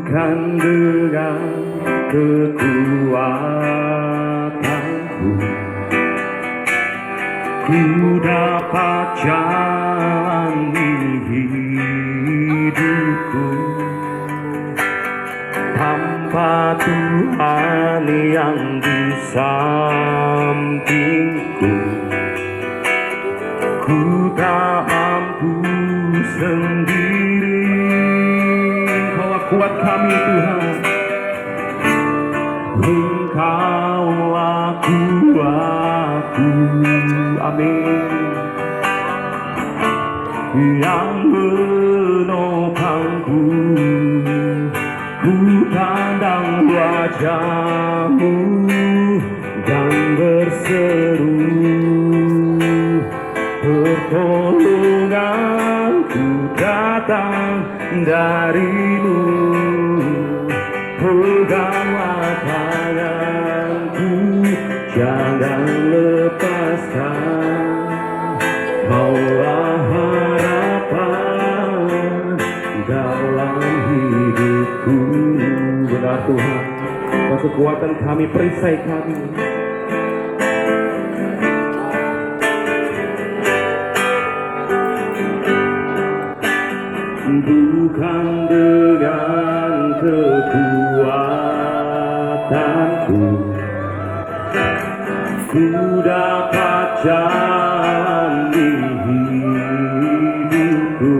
Bukan dengan kekuatanku ku dapat jalani hidupku tanpa Tuhan yang di sampingku. Ku tak mampu sendiri, Engkaulah kuat kami Tuhan. Engkaulah kuatku, amin, yang menopangku. Ku pandang wajah-Mu dan berseru, pertolonganku datang dari-Mu. Peganglah tanganku, jangan lepaskan. Maulah harapan dalam hidupku. Benar Tuhan, Kau kekuatan kami, perisai kami. Bukan dengan kekuatanku ku dapat jalani hidupku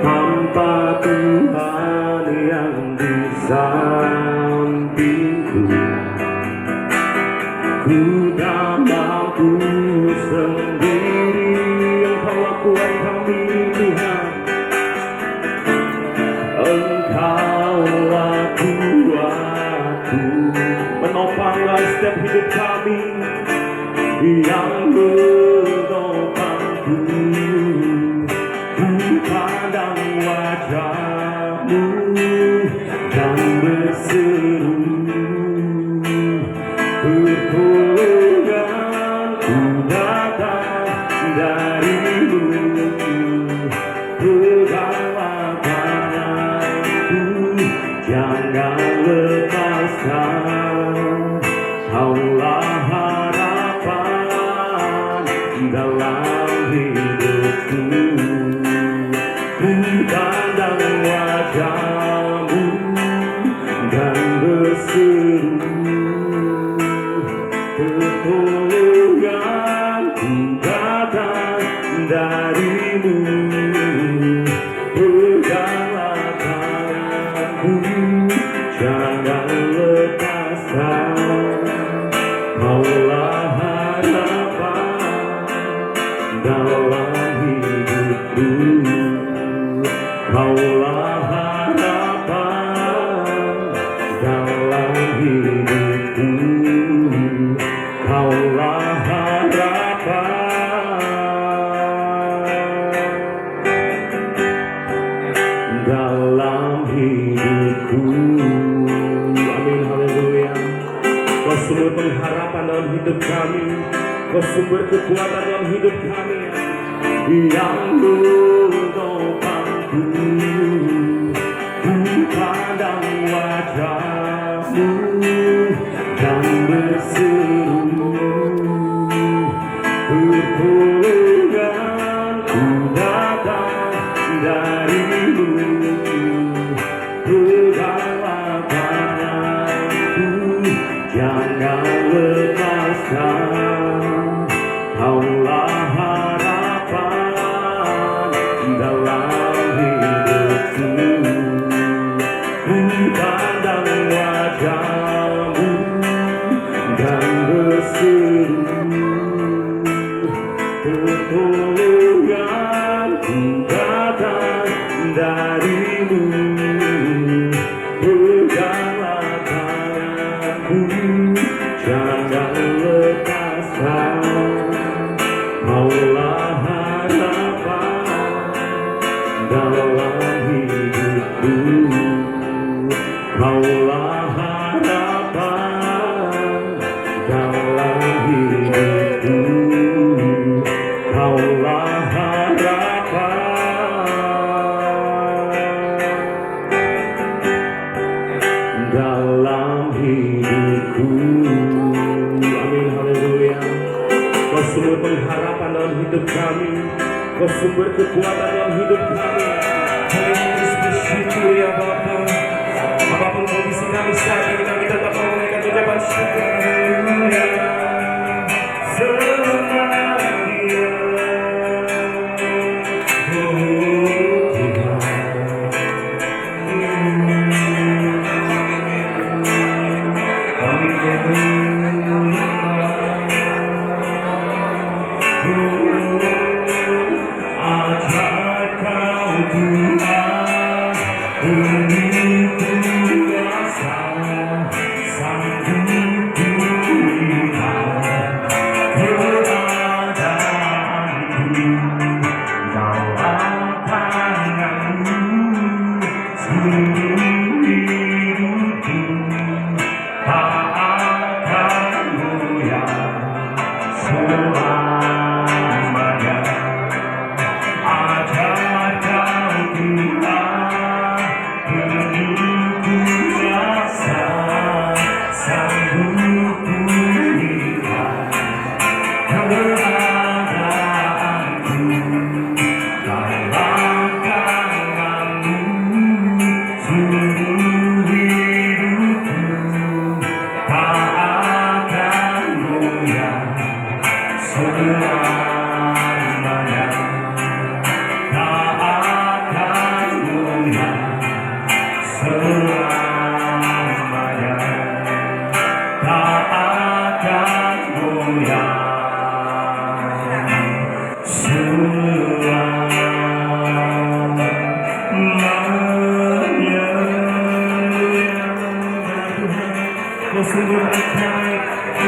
tanpa Tuhan yang di sampingku. Ku tak mampu sendiri, Engkaulah kuat kami Tuhan. Engkaulah kuatku, menopanglah setiap hidup kami, yang menopangku. Ku pandang wajah-Mu dan berseru, pertolonganku datang dari-Mu. Peganglah tanganku, jangan lepaskan. Kaulah harapan dalam hidupku. Ku pandang wajah-Mu dan berseru, pertolonganku datang dari-Mu. Peganglah tanganku, jangan lepaskan. Maulah harapan dalam hidupku. Maulah harapan dalam hidupku. Maulah harapan dalam hidupku. Amin, haleluya. Kau sumber pengharapan dalam hidup kami, Kau sumber kekuatan dalam hidup kami, yang menopangku. Ku pandang wajah-Mu dan berseru, pertolonganku datang dari-Mu. Peganglah tanganku, jangan lepaskan. Kaulah harapan dalam hidupku. Ku pandang wajah-Mu dan berseru, pertolonganku datang dari-Mu. Peganglah tanganku, jangan lepaskan. Maulah harapan dalam hidupku. Maulah harapan dalam hidupku. Maulah harapan hidupku. Amin, haleluya. Kau sumber pengharapan dalam hidup kami, Kau sumber kekuatan dalam hidup kami. Kami terus bersyukur ya Bapa. Apapun kondisi kami saat ini, kami tetap menunaikan ucapan syukur. Haleluya.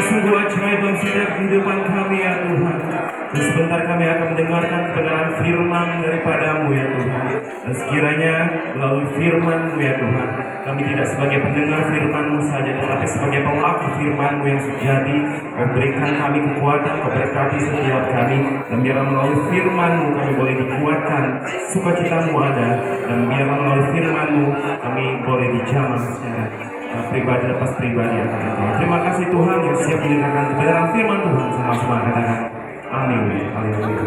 Sungguh ajaib dan setiap kehidupan kami ya Tuhan. Dan sebentar kami akan mendengarkan kebenaran firman daripadamu ya Tuhan. Dan sekiranya melalui firman-Mu ya Tuhan, kami tidak sebagai pendengar firman-Mu saja, tetapi sebagai pelaku firman-Mu yang sejati. Kau berikan kami kekuatan, Kau berkati setiap kami. Dan biarlah melalui firman-Mu kami boleh dikuatkan, sukacita-Mu ada. Dan biarlah melalui firman-Mu kami boleh dijamah secara pribadi lepas pribadi ya Tuhan. Terima kasih Tuhan yang siap mendengarkan kebenaran firman Tuhan. Sama-sama katakan amin. Haleluya.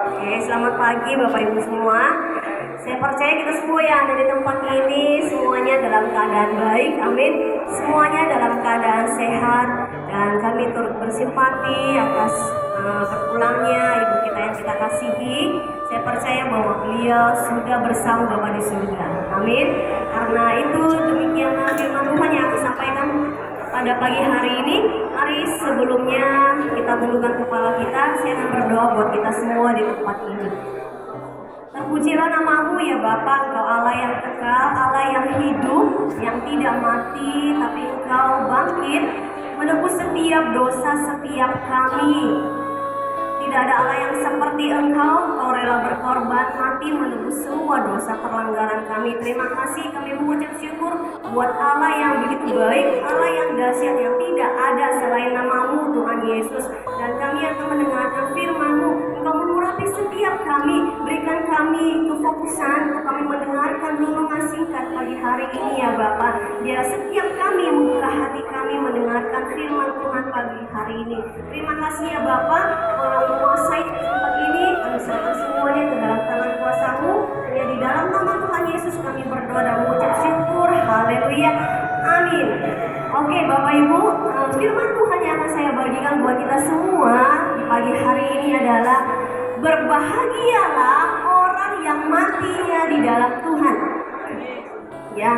Oke, selamat pagi Bapak Ibu semua. Saya percaya kita semua yang ada di tempat ini semuanya dalam keadaan baik, amin. Semuanya dalam keadaan sehat, dan kami turut bersimpati atas berpulangnya Ibu kita yang kita kasihi. Saya percaya bahwa beliau sudah bersama Bapa di surga, amin. Karena itu demikianlah firman Tuhan yang aku sampaikan pada pagi hari ini. Mari sebelumnya kita tundukkan kepala kita. Saya akan berdoa buat kita semua di tempat ini. Terpujilah nama-Mu ya Bapa, Engkau Allah yang kekal, Allah yang hidup, yang tidak mati, tapi Engkau bangkit menebus setiap dosa setiap kami. Tidak ada Allah yang seperti Engkau, Kau rela berkorban mati menebus semua dosa pelanggaran kami. Terima kasih, kami mengucap syukur buat Allah yang begitu baik, Allah yang dahsyat, yang tidak ada selain nama-Mu Tuhan Yesus. Dan kami akan mendengarkan firman-Mu. Engkau mengurapi setiap kami, berikan kami kefokusan untuk kami mendengarkan renungan singkat pagi hari ini ya Bapa. Biar setiap kami membuka hati kami mendengarkan firman Tuhan pagi hari ini. Terima kasih ya Bapa, menguasai tempat ini. Kami serahkan semuanya ke dalam tangan kuasa-Mu. Ya, di dalam nama Tuhan Yesus kami berdoa dan mengucap syukur. Haleluya. Amin. Oke Bapak Ibu, firman Tuhan yang akan saya bagikan buat kita semua di pagi hari ini adalah berbahagialah orang yang matinya di dalam Tuhan. Ya,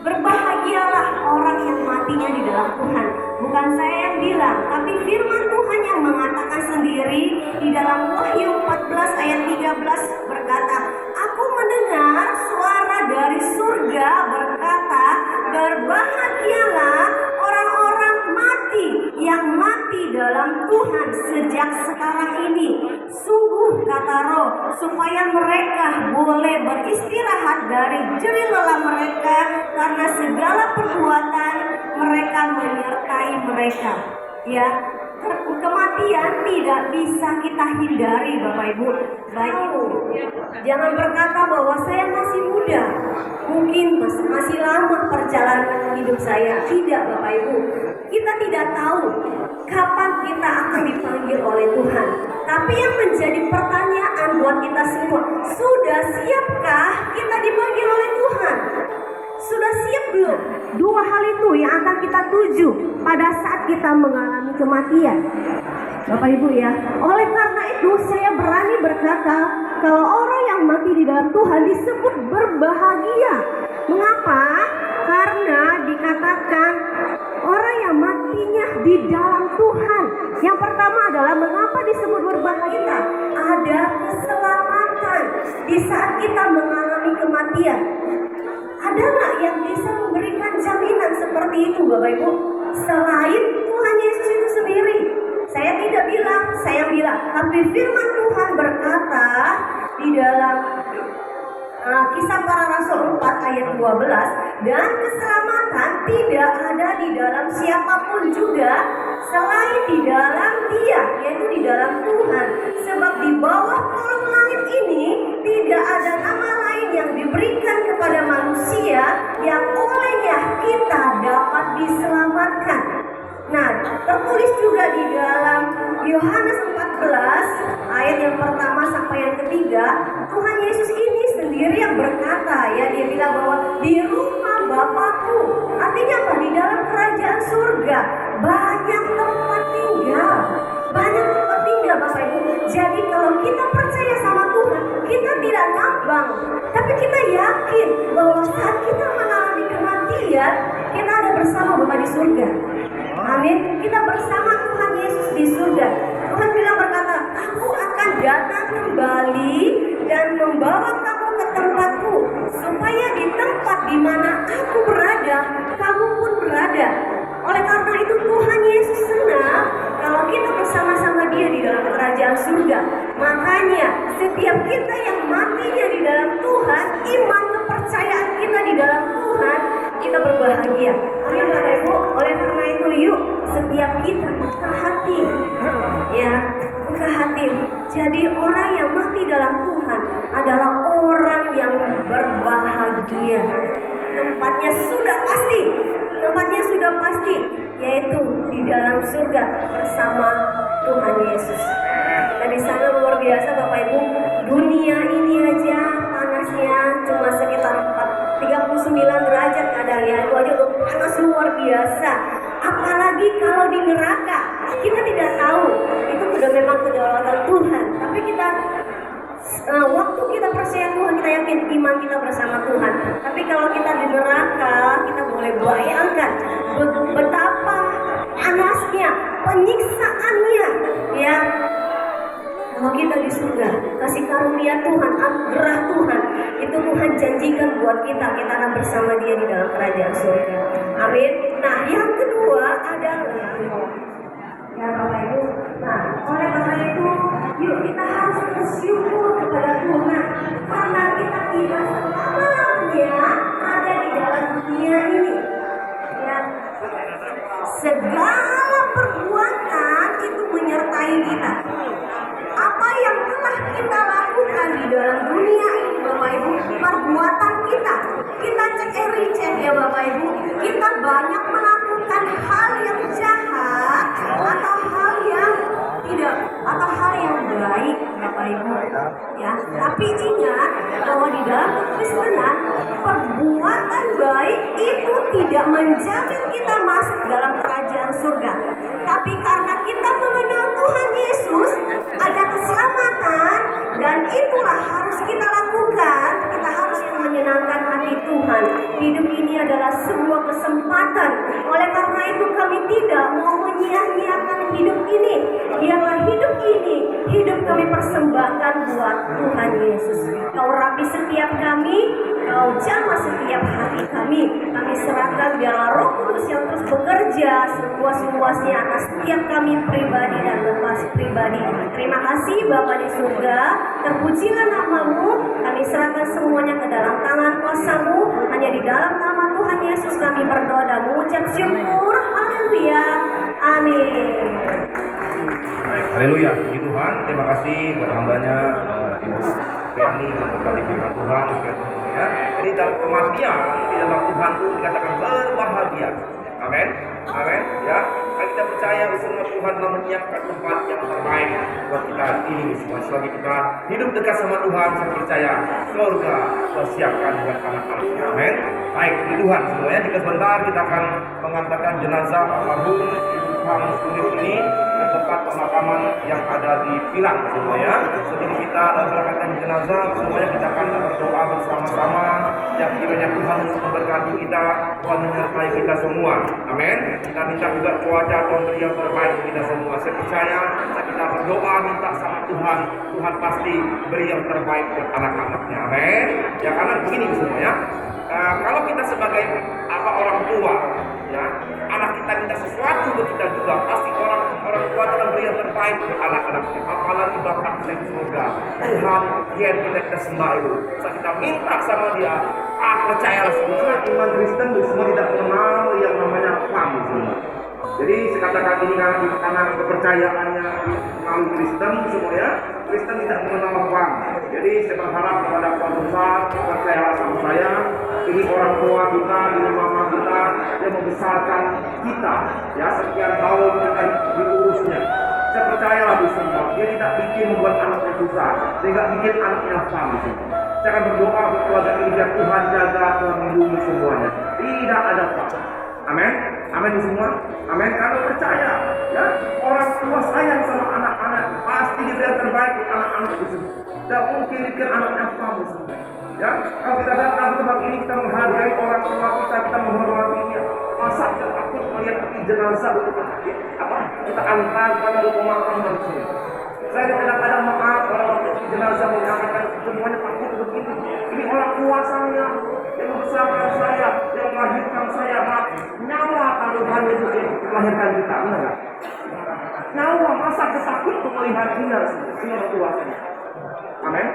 berbahagialah orang yang matinya di dalam Tuhan. Bukan saya yang bilang, tapi firman Tuhan yang mengatakan sendiri di dalam Wahyu 14 ayat 13 berkata, Aku mendengar suara dari surga berkata, berbahagialah orang-orang mati yang mati dalam Tuhan sejak sekarang ini. Sungguh kata Roh, supaya mereka boleh beristirahat dari jerih lelah mereka, karena segala perbuatan mereka menyertai mereka. Ya, Kematian tidak bisa kita hindari, Bapak Ibu. Baik itu, jangan berkata bahwa saya masih muda, mungkin masih lama perjalanan hidup saya. Tidak, Bapak Ibu. Kita tidak tahu kapan kita akan dipanggil oleh Tuhan. Tapi yang menjadi pertanyaan buat kita semua, sudah siapkah kita dipanggil oleh Tuhan? Sudah siap belum? Dua hal itu yang akan kita tuju pada saat kita mengalami kematian, Bapak Ibu ya. Oleh karena itu saya berani berkata kalau orang yang mati di dalam Tuhan disebut berbahagia. Mengapa? Karena dikatakan orang yang matinya di dalam Tuhan. Yang pertama adalah mengapa disebut berbahagia? Ada keselamatan di saat kita mengalami kematian. Ada nggak yang bisa memberikan jaminan seperti itu, Bapak Ibu? Selain Tuhan Yesus itu sendiri. Saya tidak bilang, saya bilang. Tapi firman Tuhan berkata di dalam Kisah Para Rasul 4 ayat 12, dan keselamatan tidak ada di dalam siapapun juga selain di dalam Dia, yaitu di dalam Tuhan. Sebab di bawah kolong langit ini tidak ada nama lain yang diberikan kepada manusia yang olehnya kita dapat diselamatkan. Nah, tertulis juga di dalam Yohanes 14 ayat yang pertama sampai yang ketiga, Tuhan Yesus ini sendiri yang berkata, ya, dia bilang bahwa di rumah Bapakku, artinya apa? Di dalam kerajaan surga banyak tempat tinggal, banyak tempat tinggal, Bapak Ibu. Jadi kalau kita percaya sama Tuhan, kita tidak ngambang, tapi kita yakin bahwa saat kita mengalami kematian, kita ada bersama Bapa di surga. Amin. Kita bersama Tuhan Yesus di surga. Tuhan bilang berkata, aku akan datang kembali dan membawa kamu ke tempatku, supaya di tempat di mana aku berada, kamu pun berada. Oleh karena itu Tuhan Yesus senang kalau kita bersama-sama Dia di dalam kerajaan surga. Makanya setiap kita yang matinya di dalam Tuhan, iman kepercayaan kita di dalam Tuhan, kita berbahagia. Amin, Bapak Ibu. Oleh karena itu yuk setiap kita buka hati, ya, buka hati. Jadi orang yang mati dalam Tuhan adalah orang yang berbahagia. Tempatnya sudah pasti, yaitu di dalam surga bersama Tuhan Yesus. Dan di sana luar biasa, Bapak Ibu. Dunia ini aja panasnya cuma sekitar 39 derajat kadang, ya, itu aja udah panas luar biasa. Apalagi kalau di neraka, kita tidak tahu, itu sudah memang kedaulatan Tuhan. Tapi kita waktu kita percaya Tuhan, kita yakin iman kita bersama Tuhan. Tapi kalau kita di neraka, kita boleh bayangkan betapa panasnya, penyiksaannya, ya. Kalau kita di surga, kasih karunia Tuhan, anugerah Tuhan, itu Tuhan janjikan buat kita akan bersama Dia di dalam kerajaan surga. Amin. Nah, yang kedua adalah, ya Bapak Ibu, nah, oleh karena itu, yuk kita harus bersyukur kepada Tuhan, karena kita tidak selamanya ada di dalam dunia ini. Ya, segala perbuatan itu menyertai kita. Apa yang telah kita lakukan di dalam dunia ini, Bapak Ibu, perbuatan kita cek cek ya Bapak Ibu, kita banyak melakukan hal yang jahat atau hal yang tidak, atau hal yang baik, Bapak Ibu, ya. Tapi ingat bahwa di dalam kekristenan, perbuatan baik itu tidak menjamin kita masuk dalam kerajaan surga. Tapi karena kita mengenal Tuhan Yesus, ada keselamatan, dan itulah harus kita lakukan. Kita harus menyenangkan hati Tuhan. Hidup ini adalah sebuah kesempatan. Oleh karena itu kami tidak mau menyia-nyiakan hidup ini. Biarlah hidup ini, hidup kami persembahkan buat Tuhan Yesus. Kau rapi setiap kami, Kau jamah setiap hati kami. Kami serahkan biarlah Roh Kudus yang terus bekerja seluas-luasnya atas setiap kami pribadi dan lepas pribadi. Terima kasih Bapa di surga, terpujilah nama-Mu. Kami serahkan semuanya ke dalam tangan kuasa-Mu. Hanya di dalam nama Tuhan Yesus kami berdoa dan mengucap syukur. Haleluya. Amin. Haleluya, puji Tuhan. Terima kasih buat hambanya Ibu Penny memberkati firman Tuhan. Ya. Jadi dalam kematian di dalam Tuhan itu dikatakan berbahagia. Amin, amin. Ya, kita percaya semua Tuhan telah menyiapkan tempat yang terbaik buat kita ini semua. Selagi kita hidup dekat sama Tuhan, saya percaya surga persiapkan buat anak-anaknya. Amin. Baik, puji Tuhan semuanya. Jika sebentar kita akan mengantarkan jenazah almarhum Ibu Sulis ini ke tempat pemakaman yang ada di Pilang semuanya. Sebelum kita berangkatkan jenazah, semuanya kita akan berdoa bersama-sama. Yang kiranya Tuhan memberkati kita, Tuhan menyertai kita semua. Amin. Kita minta juga cuaca Tuhan beri yang terbaik kita semua. Saya percaya kita berdoa minta sama Tuhan, Tuhan pasti beri yang terbaik buat anak-anaknya. Amin. Ya karena begini semuanya. Kalau kita sebagai orang tua, ya anak kita minta sesuatu untuk kita juga, pasti orang tua akan beri yang terbaik untuk anak-anaknya. Apalagi Bapa kita di surga, Tuhan yang kita sembah itu. Saat kita minta sama Dia, percayalah semua iman Kristen semua tidak mengenal yang namanya uang semua. Jadi sekatakan ini karena kepercayaannya melalui Kristen semuanya, Kristen tidak mengenal uang. Jadi saya berharap kepada Tuhan besar, percayalah sama saya, ini orang tua kita, ini mama kita yang membesarkan kita, ya sekian tahun kita diurusnya. Saya percayalah di semua, dia tidak bikin membuat anaknya susah, dia tidak bikin anaknya paham. Saya akan berdoa buat keluarga ini biar Tuhan jaga, Tuhan melindungi semuanya. Tidak ada apa. Amin. Amin semua. Amin. Kalau percaya, ya orang tua sayang sama anak-anak, pasti dia yang terbaik untuk anak-anak itu. Tidak mungkin bikin anaknya paham semua. Ya, kalau kita datang ke tempat ini kita menghargai orang tua kita menghormatinya. Masa kita takut melihat jenazah kita antarkan untuk pemakaman semua. Saya kadang-kadang maaf orang jenazah menyampaikan semuanya takut begini. Ini orang tua saya yang membesarkan saya, yang melahirkan saya, nyawa taruhannya itu yang melahirkan kita, benar nggak? Nyawa masa kesakut untuk melihat dia semua tua saya. Amin.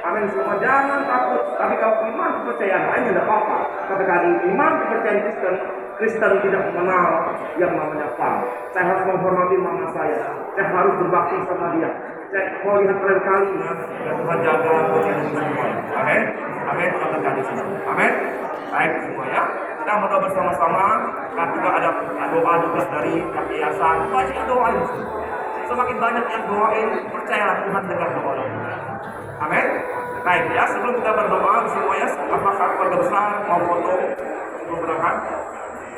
Amin semua, jangan takut. Tapi kalau iman kepercayaan lain tidak apa-apa. Tapi kalau iman kepercayaan Kristen tidak mengenal yang namanya paham. Saya harus menghormati mama saya harus berbakti sama dia. Saya mau lihat kali ya Tuhan jaga Tuhan semua. Amin. Amin. Tuhan kali semua. Amin. Baik semuanya. Kita berdoa bersama-sama. Dan juga ada doa juga dari yayasan. Banyak doain. Semakin banyak yang doain, percayalah Tuhan dengar doa. Amin. Baik ya, sebelum kita berdoa semuanya, apakah keluarga besar mau foto sebelum berangkat?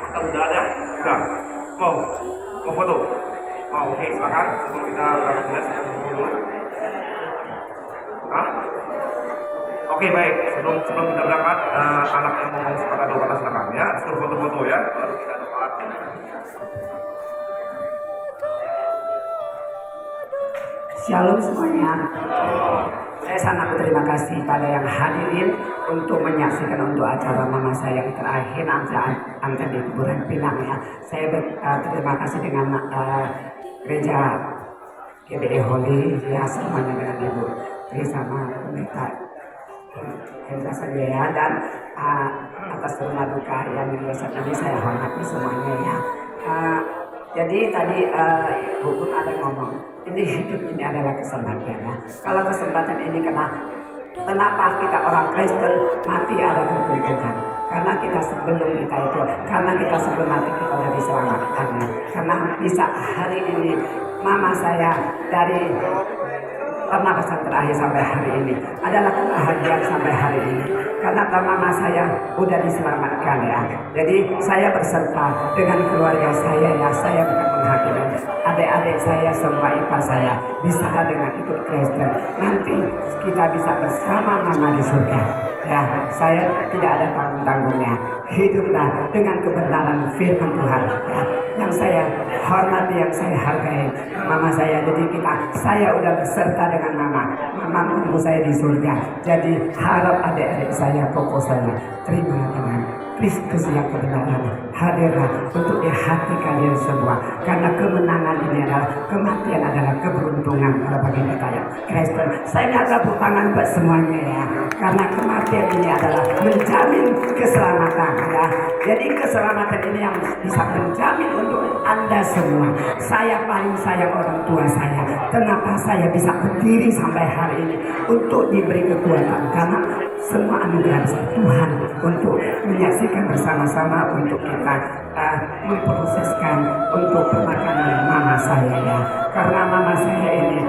Atau sudah ada? Sudah. Mau foto? Oh, oke, silakan. Sebelum kita berangkat dulu. Oke, baik. Sebelum kita berangkat, anak yang ngomong sepatah dua kata silakan ya. Suruh foto-foto ya. Lalu kita doa. Shalom semuanya. Saya sangat berterima kasih pada yang hadirin untuk menyaksikan untuk acara mama saya yang terakhir angkat di kuburan Pilang ya. Saya berterima kasih dengan gereja GBI Holy ya, semuanya dengan Ibu bersama Pendeta Hendra Sanjaya dan atas rumah duka yang biasa tadi saya hormati semuanya ya. Jadi tadi Ibu pun ada ngomong, ini hidup ini adalah kesempatan ya. Kalau kesempatan ini kenapa kita orang Kristen mati ada keberuntungan? Karena kita sebelum mati kita sudah diselamatkan ya. Karena bisa hari ini mama saya dari pernapasan terakhir sampai hari ini adalah kebahagiaan sampai hari ini karena mama saya udah diselamatkan ya. Jadi saya berserta dengan keluarga saya ya, saya bukan menghakimi adik-adik saya semua ipar saya bisa dengan ikut Kristen, nanti kita bisa bersama mama di surga ya. Saya tidak ada tanggung-tanggungnya, hiduplah dengan kebenaran firman Tuhan ya. Yang saya hormati, yang saya hargai mama saya. Jadi saya udah beserta dengan mama menunggu saya di surga. Jadi harap adik-adik saya, pokok saya terima dengan Kristus yang kebenaran hadirlah untuk di hati kalian semua. Karena kemenangan ini adalah, kematian adalah keberuntungan kalau bagi kita yang Kristen. Saya nggak tepuk tangan buat semuanya ya. Karena kematian ini adalah menjamin keselamatan ya. Jadi keselamatan ini yang bisa menjamin untuk Anda semua. Saya paling sayang orang tua saya. Kenapa saya bisa berdiri sampai hari ini? Untuk diberi kekuatan. Karena semua anugerah Tuhan untuk menyaksikan bersama-sama, untuk kita memproseskan untuk pemakaman mama saya ya. Karena mama saya ini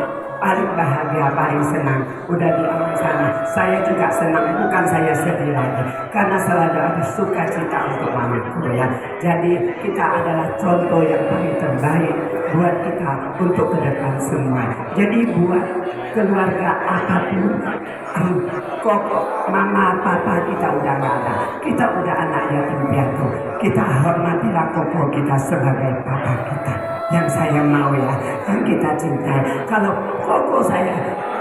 paling bahagia, paling senang udah di alam sana. Saya juga senang, bukan saya sedih lagi, karena selalu ada sukacita untuk mamaku ya. Jadi kita adalah contoh yang paling terbaik buat kita untuk ke depan semua. Jadi buat keluarga apapun, kok mama papa kita udah gak ada, kita udah anak yatim piatu, kita hormatilah koko kita sebagai papa kita yang saya mau ya, yang kita cintai. Kalau koko saya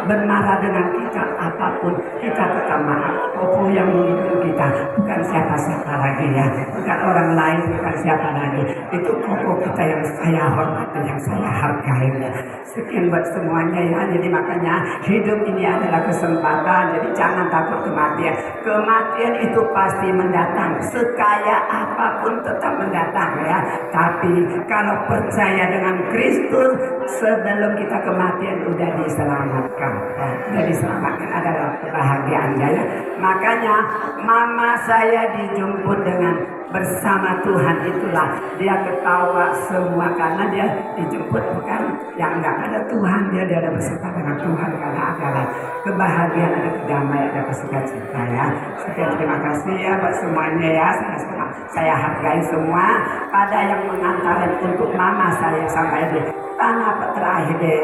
bermarah dengan kita apapun, kita tetap maaf. Koko yang memimpin kita bukan siapa-siapa lagi ya, bukan orang lain, bukan siapa lagi. Itu koko kita yang saya hormati, yang saya hargai ya. Sekian buat semuanya ya. Jadi makanya hidup ini adalah kesempatan. Jadi jangan takut kematian. Kematian itu pasti mendatang. Sekaya apapun tetap mendatang ya. Tapi kalau percaya dengan Kristus, sebelum kita kematian udah diselamatkan. Udah diselamatkan adalah kebahagiaan ya. Makanya mama saya dijemput dengan bersama Tuhan, itulah dia ketawa semua karena dia dijemput bukan yang enggak ada Tuhan, dia ada bersama dengan Tuhan karena adalah kebahagiaan, ada kedamaian, ada sukacita ya. Sekian, terima kasih ya buat semuanya ya. Saya hargai semua pada yang mengantarkan untuk mama saya sampai di tanah terakhir di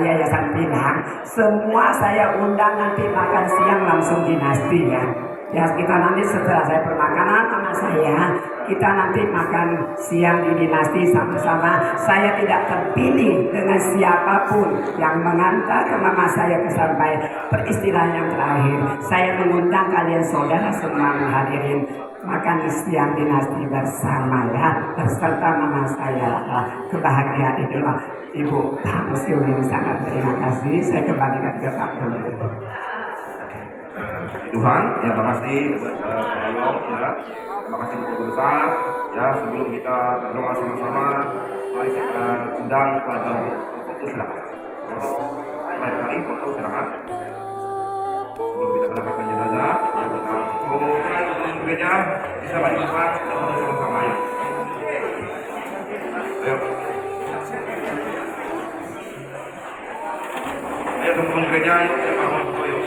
Yayasan Pinang. Semua saya undang nanti makan siang langsung dinasti ya. Ya kita nanti setelah saya permakanan sama saya, kita nanti makan siang di dinasti sama-sama. Saya tidak terpilih dengan siapapun yang mengantar ke mama saya ke sampai peristiwa yang terakhir. Saya mengundang kalian saudara semua menghadirin makan siang dinasti bersama ya, beserta mama saya. Kebahagiaan itulah Ibu Pak Musiulin, sangat terima kasih. Saya kembalikan ke Pak Pemimpin. Tuhan, ya makasih Ayong, ya, terima kasih untuk besar, ya. Sebelum kita berdoa sama-sama, mari kita undang kepada foto silakan. Baik kali foto silakan. Sebelum kita mendapatkan jenazah, ya kita mulai gereja bisa bagi tempat sama-sama ya. Ayo. Ayo teman-teman gereja, yuk kita foto yuk.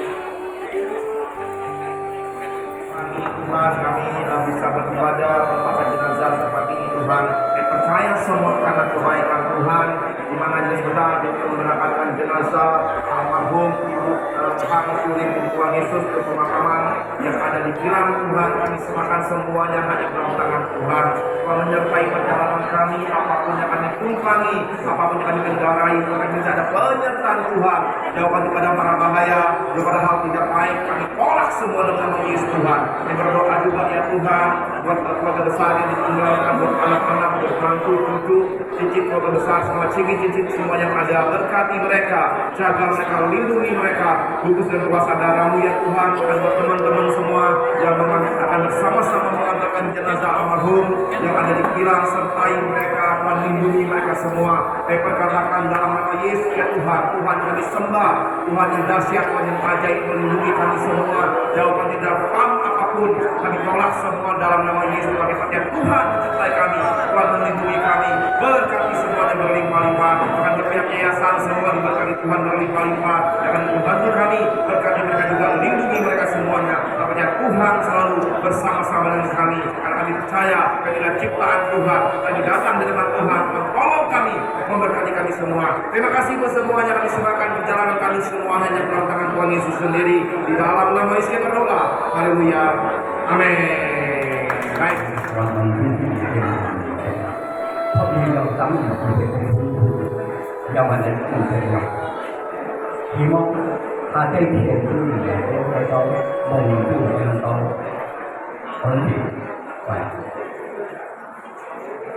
Tuhan, kami bisa beribadah memakai jenazah seperti ini Tuhan. Kami percaya semua karena kebaikan Tuhan, di mana jelas benar kita mendapatkan jenazah almarhum Ibu Pak Musiulin Tuhan Yesus ke pemakaman yang ada di Pilang Tuhan. Kami serahkan semuanya hanya dalam tangan Tuhan. Tuhan menyertai perjalanan kami, apapun yang kami tumpangi, apapun yang kami kendarai, Tuhan bisa ada penyertaan Tuhan. Jauhkan daripada mara bahaya, daripada hal tidak baik, kami tolak semua dengan nama Yesus Tuhan. Kami berdoa juga ya Tuhan, buat keluarga besar yang ditinggalkan, buat anak-anak, buat mantu, cucu, cicit keluarga besar, semua cicit semua yang ada, berkati mereka, jaga mereka, lindungi mereka, kudus dan kuasa darah-Mu ya Tuhan. Dan buat teman-teman semua yang akan bersama-sama mengantarkan jenazah almarhum yang ada di Pilang, sertai mereka, Tuhan lindungi mereka semua. Kami perkatakan dalam nama Yesus ya Tuhan, Tuhan kami sembah, Tuhan yang dahsyat, Tuhan yang ajaib, melindungi kami semua, jauhkan tidak paham apapun, kami tolak semua dalam nama Yesus. Kami percaya Tuhan mencintai kami, Tuhan melindungi kami, berkati semuanya berlimpah-limpah. Akan berpihak yayasan semua diberkati Tuhan berlimpah-limpah, akan membantu kami, berkati mereka juga, lindungi mereka semuanya. Apabila Tuhan selalu bersama-sama dengan kami, karena kami percaya kami adalah ciptaan Tuhan, kami datang dari Tuhan, menolong kami, memberkati kami semua. Terima kasih buat semuanya, kami serahkan perjalanan kami semua hanya dalam tangan Tuhan Yesus sendiri. Di dalam nama Yesus kita berdoa. Haleluya. Amin. Baik. Yang ada di dalam希望他这一天就是能够保护跟到团体 phải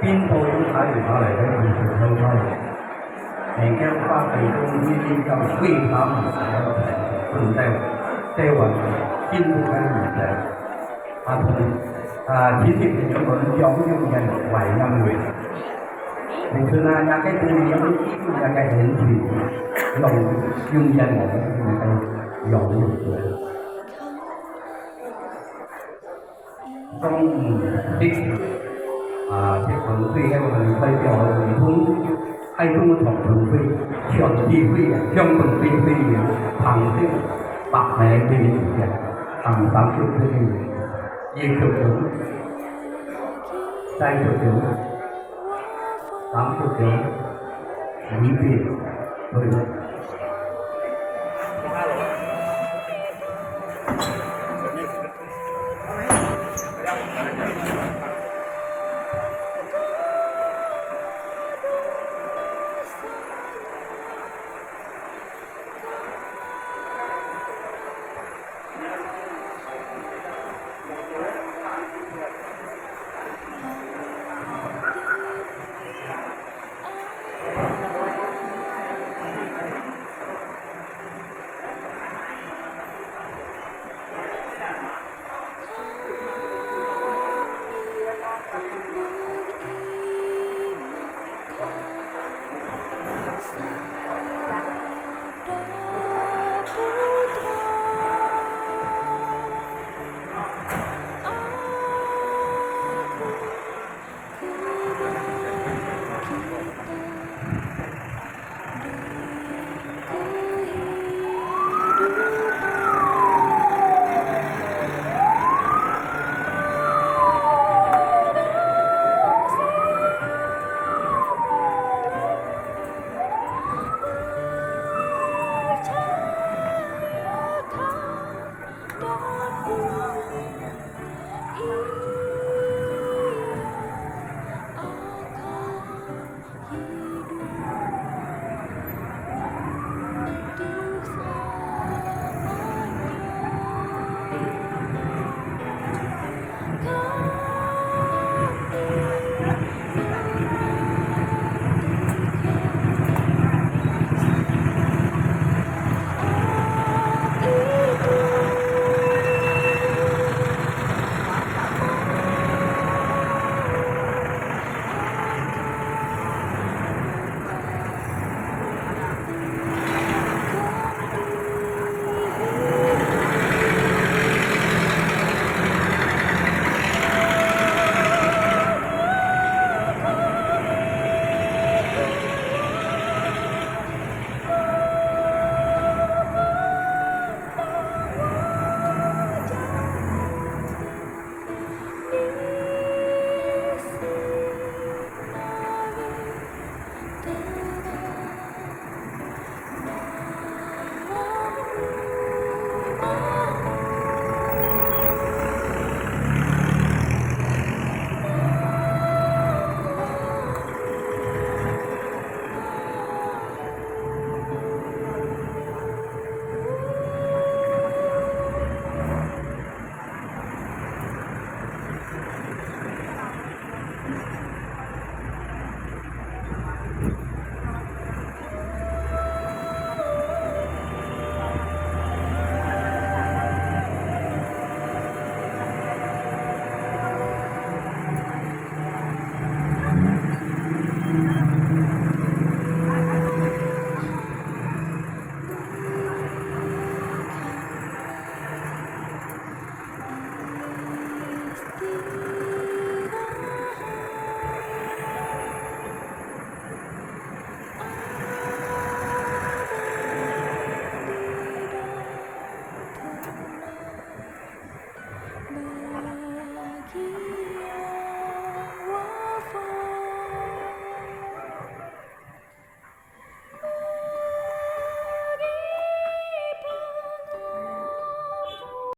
biên bộ cũng phải được nói lại cái gì sự lâu thôi những cái khoa kỳ công như đi trong quy phạm cùng theo bằng chính của cái gì đấy chỉ thị thì những bệnh giống như nhân vài năm người thì xưa nay nhà cái tư những nhà cái hiện thì lòng dung dân một cái dọn được trong cái phần phi hay là tay trò thúng hay không thuộc phần phi chọn chi phi trong phần phi phi thằng cái bạc này đi thằng 30 phi gì thực trưởng tay thực trưởng 30 trưởng 2 phi rồi